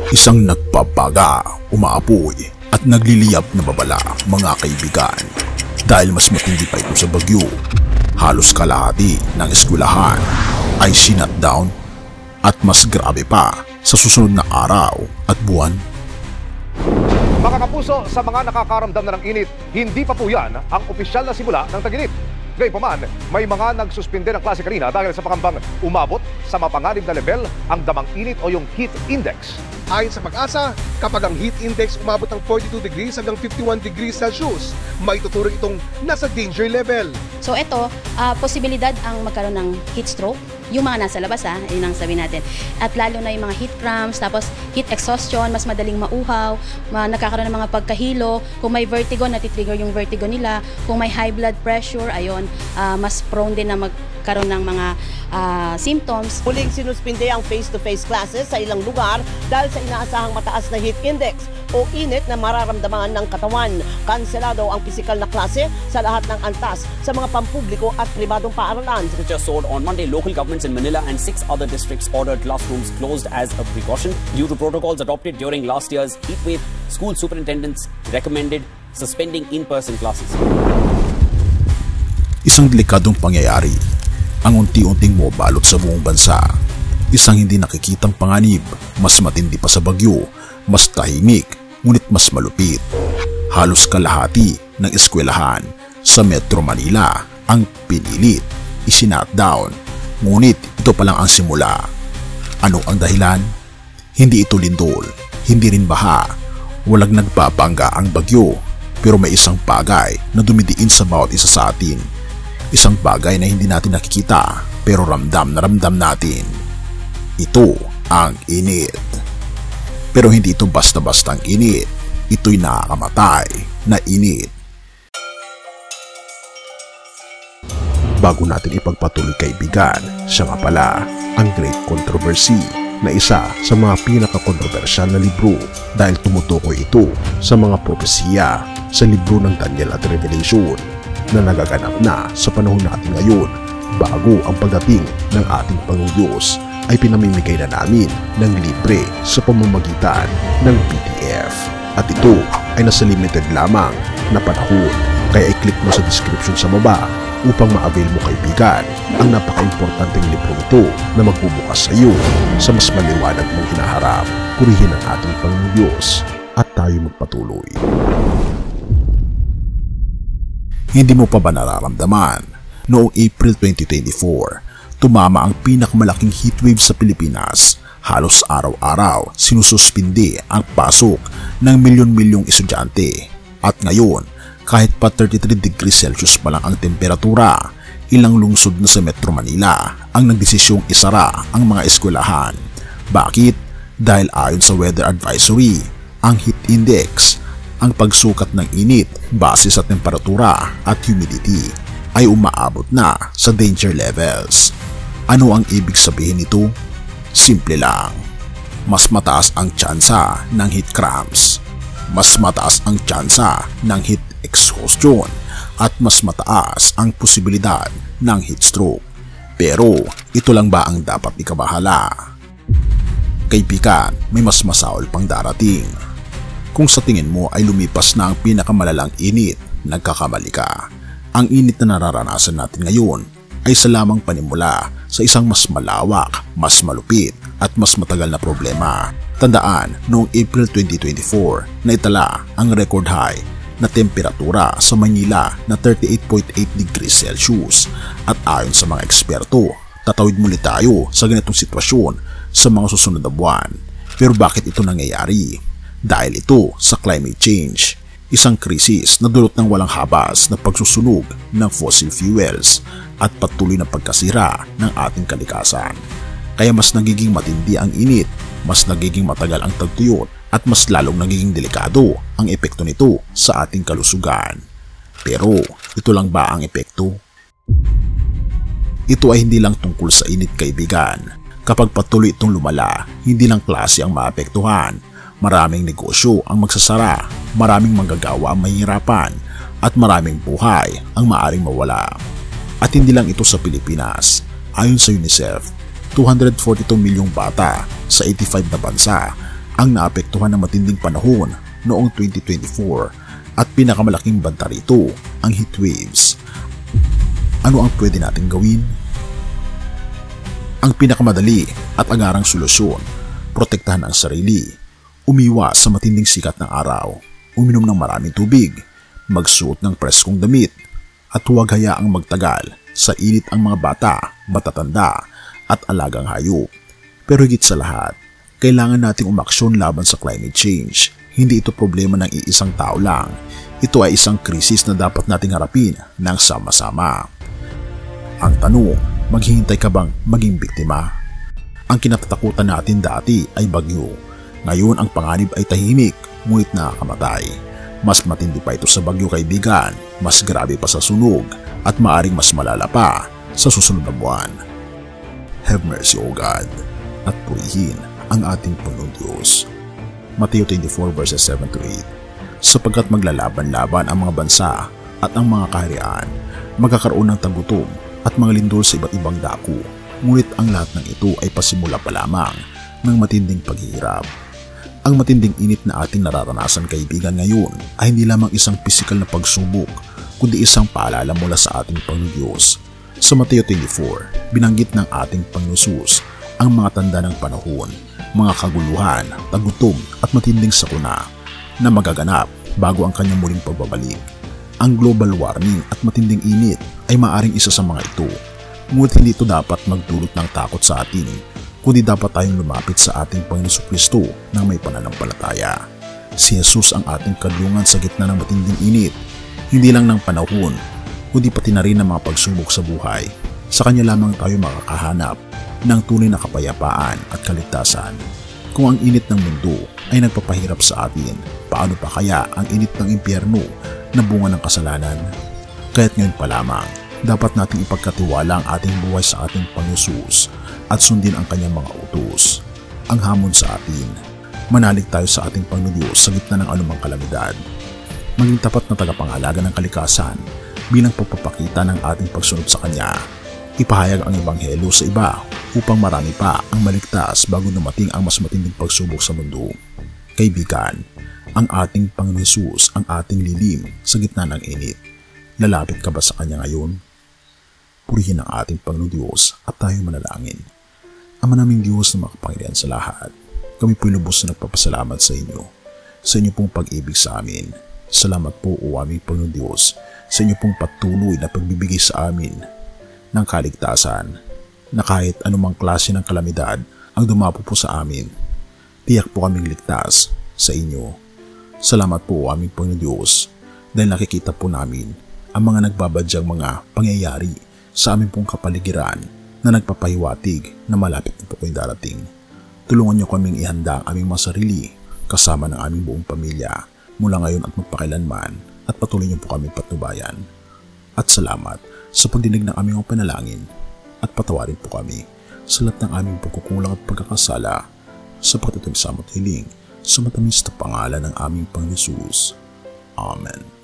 Isang nagpapaga, umaapoy at nagliliyab na babala, mga kaibigan. Dahil mas matindi pa ito sa bagyo, halos kalahati ng eskwelahan ay sinutdown at mas grabe pa sa susunod na araw at buwan. Mga kapuso, sa mga nakakaramdam na ng init, hindi pa po yan ang opisyal na simula ng tag-init. Gayunpaman, may mga nagsuspinde ng klase kanina dahil sa pakambang umabot sa mapanganib na level ang damang init o yung heat index. Ayon sa Pag-asa, kapag ang heat index umabot ng 42 degrees hanggang 51 degrees Celsius, maituturing itong nasa danger level. So ito, posibilidad ang magkaroon ng heat stroke, yung mga nasa labas yun ang sabihin natin. At lalo na yung mga heat cramps, tapos heat exhaustion, mas madaling mauhaw, nagkakaroon ng mga pagkahilo. Kung may vertigo, natitrigger yung vertigo nila. Kung may high blood pressure, ayun, mas prone din na magkaroon ng mga symptoms. Muling sinuspinde ang face-to-face classes sa ilang lugar dahil sa inaasahang mataas na heat index o init na mararamdaman ng katawan. Kanselado ang pisikal na klase sa lahat ng antas sa mga pampubliko at pribadong paaralan. Temperature soared on Monday. Local governments in Manila and 6 other districts ordered classrooms closed as a precaution. Due to protocols adopted during last year's heat wave, school superintendents recommended suspending in-person classes. Isang delikadong pangyayari ang unti-unting bumabalot sa buong bansa. Isang hindi nakikitang panganib, mas matindi pa sa bagyo, mas tahimik, ngunit mas malupit. Halos kalahati ng eskwelahan sa Metro Manila ang pinilit, isinutdown. Ngunit ito pa lang ang simula. Ano ang dahilan? Hindi ito lindol, hindi rin baha. Walang nagpapangga ang bagyo, pero may isang bagay na dumidiin sa bawat isa sa atin. Isang bagay na hindi natin nakikita pero ramdam na ramdam natin. Ito ang init. Pero hindi ito basta-bastang init. Ito'y nakakamatay na init. Bago natin ipagpatuloy, kaibigan, siya nga pala ang Great Controversy na isa sa mga pinaka-kontrobersyal na libro dahil tumutukoy ito sa mga propesiya sa libro ng Daniel at Revelation na nagaganap na sa panahon natin ngayon bago ang pagdating ng ating Panginoong Diyos ay pinamimigay na namin ng libre sa pamamagitan ng PDF. At ito ay nasa limited lamang na panahon, kaya i-click mo sa description sa baba upang ma-avail mo, kaibigan, ang napaka-importanteng libro ito na magbubukas sa iyo sa mas maliwanag mong hinaharap. Purihin ang ating Panginoong Diyos at tayo magpatuloy. Hindi mo pa ba nararamdaman? Noong April 2024, tumama ang pinakamalaking heatwave sa Pilipinas. Halos araw-araw sinususpindi ang pasok ng milyon-milyong estudyante. At ngayon, kahit pa 33 degrees Celsius pa lang ang temperatura, ilang lungsod na sa Metro Manila ang nagdesisyong isara ang mga eskwelahan. Bakit? Dahil ayon sa weather advisory, ang heat index, ang pagsukat ng init base sa temperatura at humidity, ay umaabot na sa danger levels. Ano ang ibig sabihin nito? Simple lang. Mas mataas ang tsansa ng heat cramps, mas mataas ang tsansa ng heat exhaustion, at mas mataas ang posibilidad ng heat stroke. Pero ito lang ba ang dapat ikabahala? Kaibigan, may mas masaol pang darating. Kung sa tingin mo ay lumipas na ang pinakamalalang init, nagkakamali ka. Ang init na nararanasan natin ngayon ay sa lamang panimula sa isang mas malawak, mas malupit at mas matagal na problema. Tandaan, noong April 2024 na itala ang record high na temperatura sa Manila na 38.8 degrees Celsius. At ayon sa mga eksperto, tatawid muli tayo sa ganitong sitwasyon sa mga susunod na buwan. Pero bakit ito nangyayari? Dahil ito sa climate change, isang krisis na dulot ng walang habas na pagsusunog ng fossil fuels at patuloy na pagkasira ng ating kalikasan. Kaya mas nagiging matindi ang init, mas nagiging matagal ang tagtuyot at mas lalong nagiging delikado ang epekto nito sa ating kalusugan. Pero ito lang ba ang epekto? Ito ay hindi lang tungkol sa init, kaibigan. Kapag patuloy itong lumala, hindi lang klase ang maapektuhan. Maraming negosyo ang magsasara, maraming manggagawa ang mahihirapan, at maraming buhay ang maaring mawala. At hindi lang ito sa Pilipinas. Ayon sa UNICEF, 242 milyong bata sa 85 na bansa ang naapektuhan ng matinding panahon noong 2024 at pinakamalaking banta rito ang heat waves. Ano ang pwede natin gawin? Ang pinakamadali at agarang solusyon, protektahan ang sarili, umiwas sa matinding sikat ng araw, uminom ng maraming tubig, magsuot ng preskong damit, at huwag hayaang magtagal sa init ang mga bata, matatanda, at alagang hayop. Pero higit sa lahat, kailangan nating umaksyon laban sa climate change. Hindi ito problema ng iisang tao lang. Ito ay isang krisis na dapat nating harapin ng sama-sama. Ang tanong, maghihintay ka bang maging biktima? Ang kinatatakutan natin dati ay bagyo. Ngayon ang panganib ay tahimik, ngunit nakakamatay. Mas matindi pa ito sa bagyo, kaibigan, mas grabe pa sa sunog, at maaring mas malala pa sa susunod na buwan. Have mercy, O God, at purihin ang ating Panginoong Diyos. Mateo 24 verses 7-8. Sapagkat maglalaban-laban ang mga bansa at ang mga kaharian, magkakaroon ng tagutom at mga lindol sa iba't ibang dako, ngunit ang lahat ng ito ay pasimula pa lamang ng matinding paghihirap. Ang matinding init na ating nararanasan, kaibigan, ngayon ay hindi lamang isang pisikal na pagsubok, kundi isang paalala mula sa ating Panginoong Diyos. Sa Mateo 24, binanggit ng ating Panginoon Jesus ang mga tanda ng panahon, mga kaguluhan, tagutom at matinding sakuna na magaganap bago ang kanyang muling pagbabalik. Ang global warming at matinding init ay maaring isa sa mga ito, ngunit hindi ito dapat magdulot ng takot sa atin, kundi dapat tayong lumapit sa ating Panginoon Jesucristo ng may pananampalataya. Si Jesus ang ating kadlungan sa gitna ng matinding init, hindi lang ng panahon, kundi pati na rin ng mga pagsubok sa buhay. Sa Kanya lamang tayo makakahanap ng tunay na kapayapaan at kaligtasan. Kung ang init ng mundo ay nagpapahirap sa atin, paano pa kaya ang init ng impyerno na bunga ng kasalanan? Kaya't ngayon pa lamang, dapat nating ipagkatiwala ang ating buhay sa ating Panginoon Jesus at sundin ang kanyang mga utos. Ang hamon sa atin, manalig tayo sa ating Panginoon Diyos sa gitna ng anumang kalamidad. Maging tapat na tagapangalaga ng kalikasan bilang pagpapakita ng ating pagsunod sa Kanya. Ipahayag ang Ebanghelyo sa iba upang marami pa ang maligtas bago dumating ang mas matinding pagsubok sa mundo. Kaibigan, ang ating Panginoon Jesus ang ating lilim sa gitna ng init. Lalapit ka ba sa Kanya ngayon? Purihin ang ating Panginoon Diyos at tayo manalangin. Ama naming Diyos na makapangyarihan sa lahat, kami po'y lubos na nagpapasalamat sa inyo, sa inyo pong pag-ibig sa amin. Salamat po, O aming Panginoon Diyos, sa inyo pong patuloy na pagbibigay sa amin ng kaligtasan, na kahit anumang klase ng kalamidad ang dumapo po sa amin, tiyak po kaming ligtas sa inyo. Salamat po, O aming Panginoon Diyos, dahil nakikita po namin ang mga nagbabadyang mga pangyayari sa aming pong kapaligiran na nagpapahiwatig na malapit na po kayong darating. Tulungan niyo kaming ihanda ang aming mga sarili kasama ng aming buong pamilya mula ngayon at magpakailanman, at patuloy niyo po kaming patnubayan. At salamat sa pagdinig ng aming panalangin, at patawarin po kami sa lahat ng aming pagkukulang at pagkakasala, sapagkat ito ang samot hiling sa matamis na pangalan ng aming Panginoon Jesus. Amen.